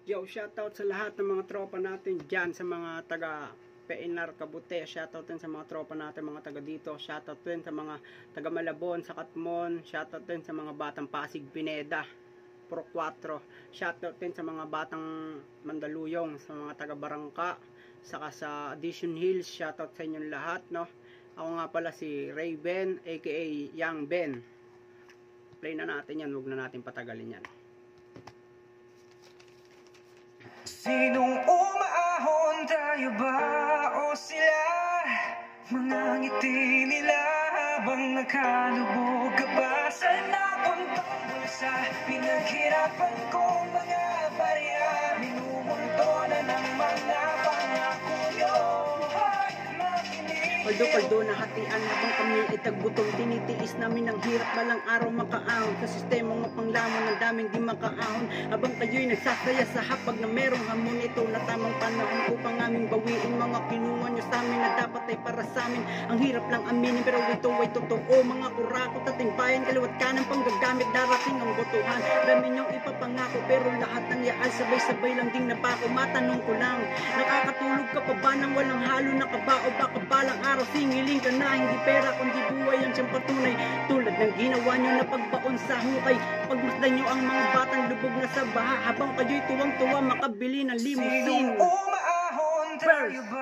Yo, shoutout sa lahat ng mga tropa natin dyan, sa mga taga PNR Kabute. Shoutout din sa mga tropa natin, mga taga dito. Shoutout din sa mga taga Malabon, sa Katmon. Shoutout din sa mga batang Pasig, Pineda, Pro 4. Shoutout din sa mga batang Mandaluyong, sa mga taga Barangka, saka sa Addition Hills. Shoutout sa inyong lahat, no? Ako nga pala si Raven, aka Young Ben. Play na natin yan, huwag na natin patagalin yan. Sinong umaahon, tayo ba o sila? Mga ngiti nila habang nakalubog ka ba sa napuntang bulsa? Pinaghirapan kong mga barya, minumulto na ng mga pangako nyo. Paldo-paldo na hatian habang kami ay tagbutong tinitiis namin ang hirap balang araw makaahon sa sistema ng panglamon ng daming di makaahon habang kayo'y nagsasaya sa hapag na merong hamon ito na tamang panahon upang aming bawiin mga kinuha nyo sa amin na dapat ay para sa amin ang hirap lang aminin pero ito ay totoo mga kurakot at bayan kaliwat ka ng panggagamit darating ang botohan dami nyong ipapangako pero lahat ng yaal sabay-sabay lang ding napako matanong ko lang nakakatulog ka pa ba nang walang halo na kaba o baka balang araw singiling ka na, hindi pera kundi buhay ang siyang patunay tulad ng ginawa nyo na pagbaon sa hukay pagmasdan nyo ang mga batang lubog na sa baha habang kayo'y tuwang-tuwa makabili ng limousine. Sinong umaahon, tayo ba